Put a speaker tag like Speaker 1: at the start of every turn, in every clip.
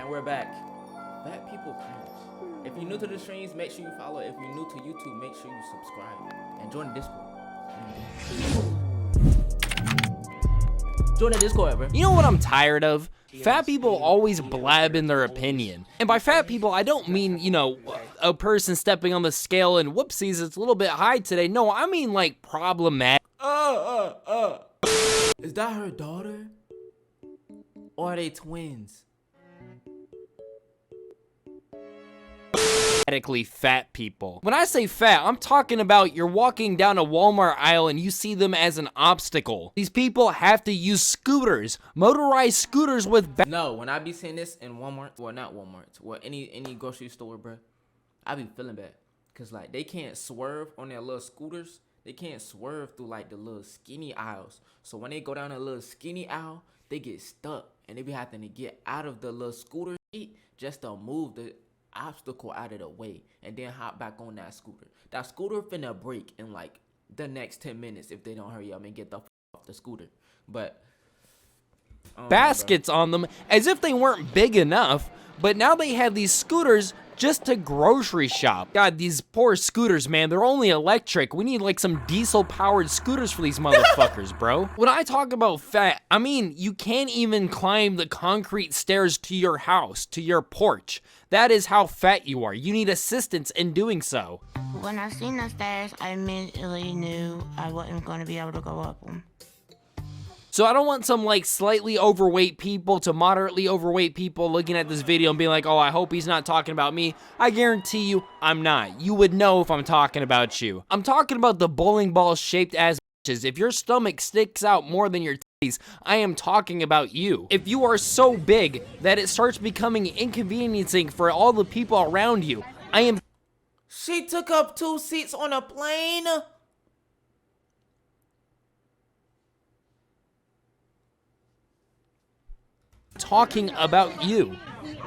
Speaker 1: And we're back. Fat people cringe. If you're new to the streams, make sure you follow. If you're new to YouTube, make sure you subscribe. And join the Discord. Join the Discord, bro.
Speaker 2: You know what I'm tired of? Fat people always blab in their opinion. And by fat people, I don't mean, you know, a person stepping on the scale and whoopsies, it's a little bit high today. No, I mean like problematic.
Speaker 1: Is that her daughter? Or are they twins?
Speaker 2: Fat people. When I say fat, I'm talking about you're walking down a Walmart aisle and you see them as an obstacle. These people have to use scooters, motorized scooters with
Speaker 1: No, when I be seeing this in Walmart, well not Walmart, well any grocery store, bro, I be feeling bad. Cause like they can't swerve on their little scooters. They can't swerve through like the little skinny aisles. So when they go down a little skinny aisle, they get stuck and they be having to get out of the little scooter seat just to move the obstacle out of the way and then hop back on that scooter. That scooter finna break in like the next 10 minutes if they don't hurry up and get the off the scooter. But
Speaker 2: baskets on them as if they weren't big enough, but now they have these scooters just to grocery shop. God, these poor scooters, man, they're only electric. We need like some diesel powered scooters for these motherfuckers, bro. When I talk about fat, I mean you can't even climb the concrete stairs to your house, to your porch. That is how fat you are. You need assistance in doing so.
Speaker 3: When I seen the stairs, I immediately knew I wasn't going to be able to go up them.
Speaker 2: So I don't want some like slightly overweight people to moderately overweight people looking at this video and being like, oh, I hope he's not talking about me. I guarantee you I'm not. You would know if I'm talking about you. I'm talking about the bowling ball shaped ass bitches. If your stomach sticks out more than your titties, I am talking about you. If you are so big that it starts becoming inconveniencing for all the people around you, I am.
Speaker 1: she took up 2 seats on a plane.
Speaker 2: Talking about you.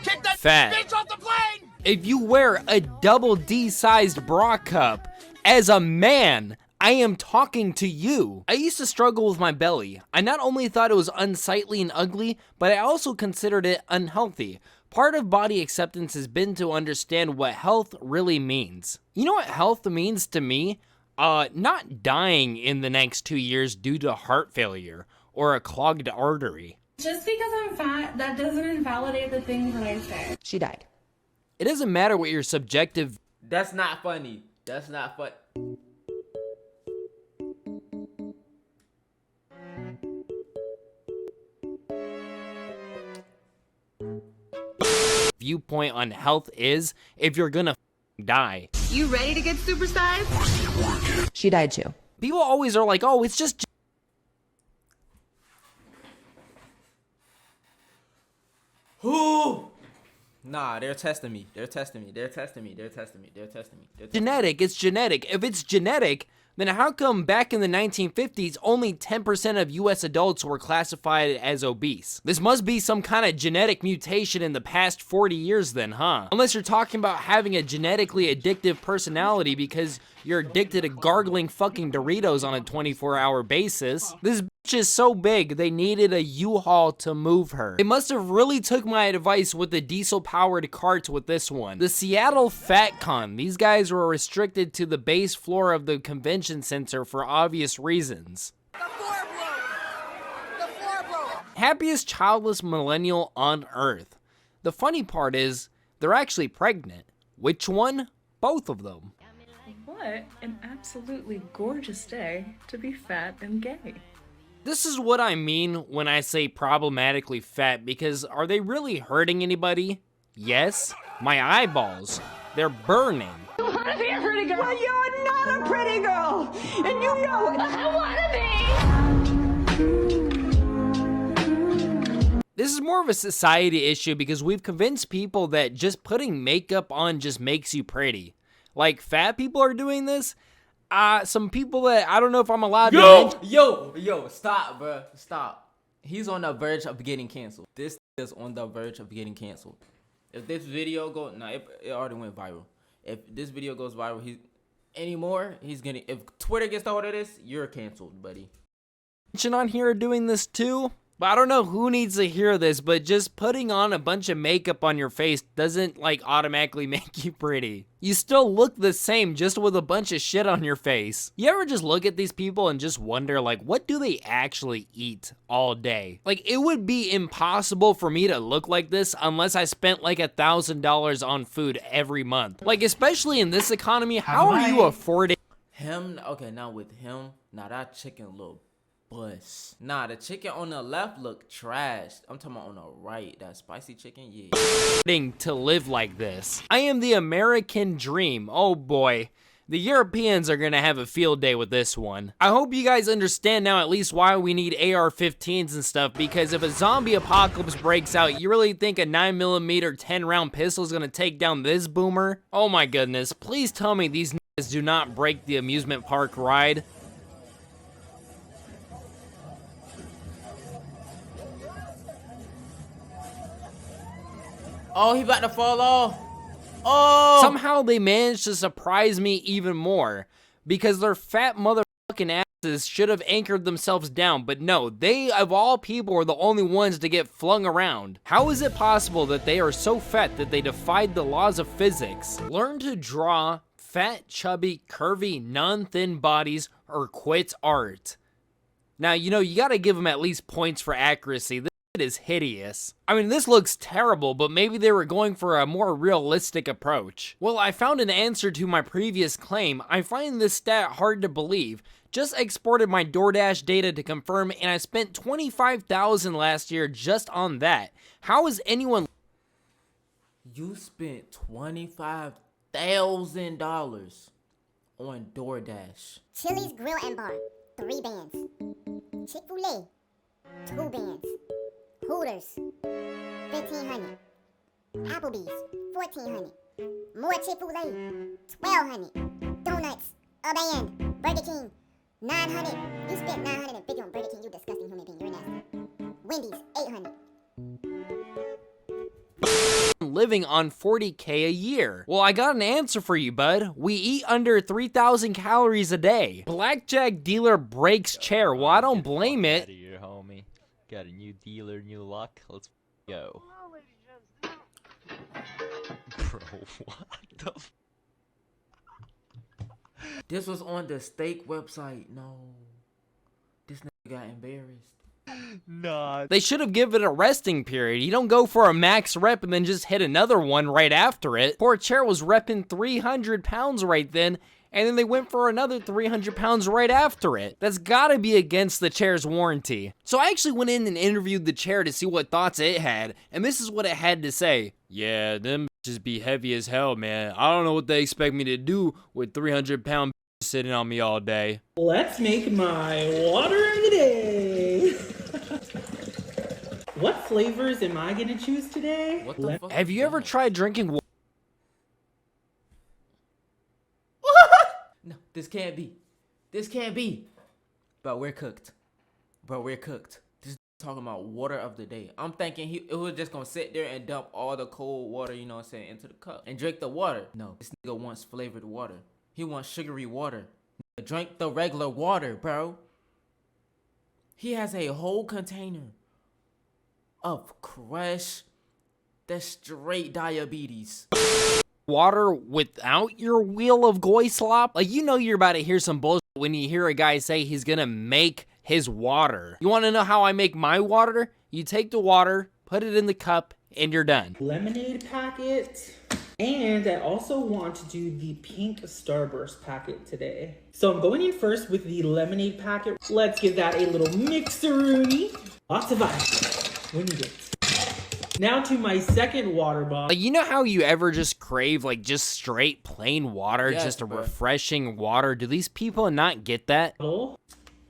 Speaker 4: Kick that
Speaker 2: Fat.
Speaker 4: bitch off the plane!
Speaker 2: If you wear a double D-sized bra cup, as a man, I am talking to you. I used to struggle with my belly. I not only thought it was unsightly and ugly, but I also considered it unhealthy. Part of body acceptance has been to understand what health really means. You know what health means to me? Not dying in the next 2 years due to heart failure or a clogged artery.
Speaker 5: Just because I'm fat, that doesn't invalidate the things that I say.
Speaker 6: She died.
Speaker 2: It doesn't matter what your subjective.
Speaker 1: That's not funny. That's not fun.
Speaker 2: Viewpoint on health is if you're gonna die.
Speaker 7: You ready to get supersized?
Speaker 6: She died too.
Speaker 2: People always are like, oh, it's just.
Speaker 1: Who? Nah, they're testing me. They're testing me. They're testing me. They're testing me. They're testing me. They're testing me.
Speaker 2: Genetic, it's genetic. If it's genetic, then how come back in the 1950s only 10% of US adults were classified as obese? This must be some kind of genetic mutation in the past 40 years then, huh? Unless you're talking about having a genetically addictive personality because you're addicted to gargling fucking Doritos on a 24-hour basis. This bitch is so big, they needed a U-Haul to move her. They must have really took my advice with the diesel-powered carts with this one. The Seattle Fat Con. These guys were restricted to the base floor of the convention center for obvious reasons.
Speaker 4: The floor broke! The floor broke!
Speaker 2: Happiest childless millennial on Earth. The funny part is, they're actually pregnant. Which one? Both of them.
Speaker 5: What an absolutely gorgeous day to be fat and gay.
Speaker 2: This is what I mean when I say problematically fat, because are they really hurting anybody? Yes. My eyeballs. They're burning.
Speaker 7: I want to be a pretty girl. Well, you're not a pretty girl, and you know it. I want to be.
Speaker 2: This is more of a society issue because we've convinced people that just putting makeup on just makes you pretty. Like, fat people are doing this. Some people that I don't know if I'm allowed to mention.
Speaker 1: Yo, stop, bro. Stop. He's on the verge of getting canceled. This is on the verge of getting canceled. If this video it already went viral. If this video goes viral, if Twitter gets a hold of this, you're canceled, buddy.
Speaker 2: On here are doing this too. But I don't know who needs to hear this, but just putting on a bunch of makeup on your face doesn't like automatically make you pretty. You still look the same just with a bunch of shit on your face. You ever just look at these people and just wonder like, what do they actually eat all day? Like, it would be impossible for me to look like this unless I spent like $1,000 on food every month. Like, especially in this economy, how are you affording
Speaker 1: Him, okay, now with him, now that chicken look bust. Nah, the chicken on the left look trash. I'm talking about on the right, that spicy chicken, yeah.
Speaker 2: to live like this? I am the American dream. Oh boy. The Europeans are gonna have a field day with this one. I hope you guys understand now at least why we need AR-15s and stuff, because if a zombie apocalypse breaks out, you really think a 9mm 10-round pistol is gonna take down this boomer? Oh my goodness, please tell me these niggas do not break the amusement park ride.
Speaker 1: Oh, he about to fall off. Oh!
Speaker 2: Somehow they managed to surprise me even more, because their fat motherfucking asses should have anchored themselves down, but no, they of all people were the only ones to get flung around. How is it possible that they are so fat that they defied the laws of physics? Learn to draw fat, chubby, curvy, non-thin bodies or quit art. Now, you know, you gotta give them at least points for accuracy. This is hideous. I mean, this looks terrible, but maybe they were going for a more realistic approach. Well, I found an answer to my previous claim. I find this stat hard to believe. Just exported my DoorDash data to confirm, and I spent $25,000 last year just on that. How is anyone...
Speaker 1: You spent $25,000 on DoorDash.
Speaker 6: Chili's Grill and Bar, 3 bands. Chick-fil-A, 2 bands. Hooters, 1,500. Applebee's, 1,400. More Chick-fil-A, 1,200. Donuts, a band. Burger King, 900. You spent 950 on Burger King, you disgusting human being, you're nasty. Wendy's, 800.
Speaker 2: living on 40K a year? Well, I got an answer for you, bud. We eat under 3,000 calories a day. Blackjack dealer breaks chair. Well, I don't blame it.
Speaker 8: Out of here, homie. Got a new dealer, new luck. Let's go. Bro, what the f—
Speaker 1: This was on the steak website. No. This nigga got embarrassed.
Speaker 8: Nah.
Speaker 2: They should have given it a resting period. You don't go for a max rep and then just hit another one right after it. Poor chair was repping 300 pounds right then, and then they went for another 300 pounds right after it. That's gotta be against the chair's warranty. So I actually went in and interviewed the chair to see what thoughts it had, and this is what it had to say. Yeah, them bitches be heavy as hell, man. I don't know what they expect me to do with 300-pound bitches sitting on me all day.
Speaker 9: Let's make my water of the day. What flavors am I gonna choose today?
Speaker 1: What the fuck?
Speaker 2: Have you ever tried drinking water?
Speaker 1: No, this can't be. This can't be. But we're cooked. Bro, we're cooked. This talking about water of the day. I'm thinking it was just gonna sit there and dump all the cold water, you know what I'm saying, into the cup and drink the water. No, this nigga wants flavored water. He wants sugary water. Drink the regular water, bro. He has a whole container of Crush. That's straight diabetes.
Speaker 2: Water without your wheel of goy slop? Like, you know you're about to hear some bullshit when you hear a guy say he's gonna make his water. You wanna know how I make my water? You take the water, put it in the cup, and you're done.
Speaker 9: Lemonade packet. And I also want to do the pink Starburst packet today. So I'm going in first with the lemonade packet. Let's give that a little mixer-oonie. Lots of ice. We need it. Now to my second water bottle.
Speaker 2: Like, you know how you ever just crave, like, just straight plain water?
Speaker 1: Yes,
Speaker 2: just a
Speaker 1: bro.
Speaker 2: refreshing water? Do these people not get that?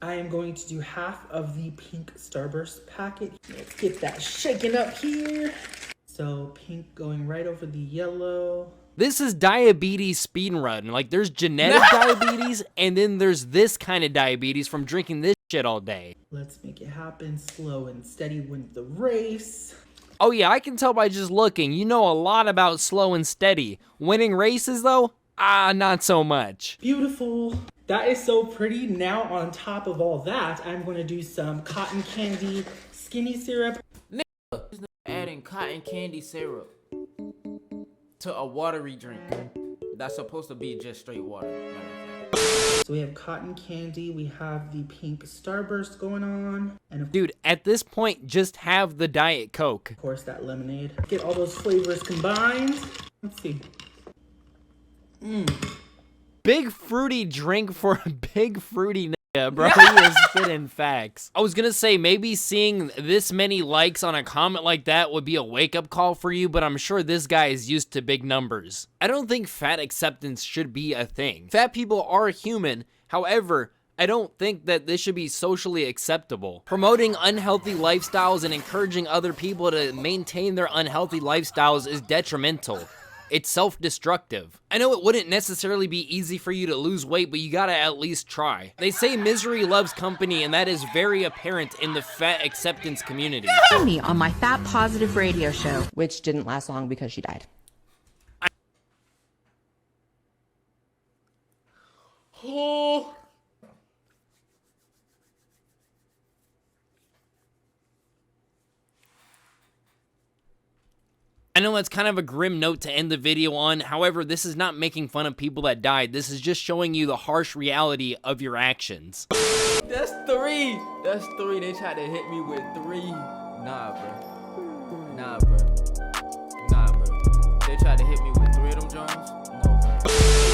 Speaker 9: I am going to do half of the pink Starburst packet. Let's get that shaken up here. So pink going right over the yellow.
Speaker 2: This is diabetes speedrun. Like, there's genetic diabetes, and then there's this kind of diabetes from drinking this shit all day.
Speaker 9: Let's make it happen. Slow and steady wins the race.
Speaker 2: Oh yeah, I can tell by just looking. You know a lot about slow and steady. Winning races, though? Not so much.
Speaker 9: Beautiful. That is so pretty. Now on top of all that, I'm going to do some cotton candy skinny syrup.
Speaker 1: Adding cotton candy syrup to a watery drink that's supposed to be just straight water.
Speaker 9: So we have cotton candy, we have the pink Starburst going on, and
Speaker 2: Dude, at this point, just have the Diet Coke.
Speaker 9: of course that lemonade. Get all those flavors combined. Let's see.
Speaker 2: Big fruity drink for a big fruity nigga, bro. He is spitting facts. I was gonna say, maybe seeing this many likes on a comment like that would be a wake-up call for you, but I'm sure this guy is used to big numbers. I don't think fat acceptance should be a thing. Fat people are human, however, I don't think that this should be socially acceptable. Promoting unhealthy lifestyles and encouraging other people to maintain their unhealthy lifestyles is detrimental. It's self-destructive. I know it wouldn't necessarily be easy for you to lose weight, but you gotta at least try. They say misery loves company, and that is very apparent in the fat acceptance community.
Speaker 10: Me on my fat positive radio show, which didn't last long because she died.
Speaker 1: Oh.
Speaker 2: I know that's kind of a grim note to end the video on. However, this is not making fun of people that died. This is just showing you the harsh reality of your actions.
Speaker 1: That's 3. That's 3. They tried to hit me with 3. Nah, bro. Nah, bro. Nah, bro. They tried to hit me with 3 of them Jones.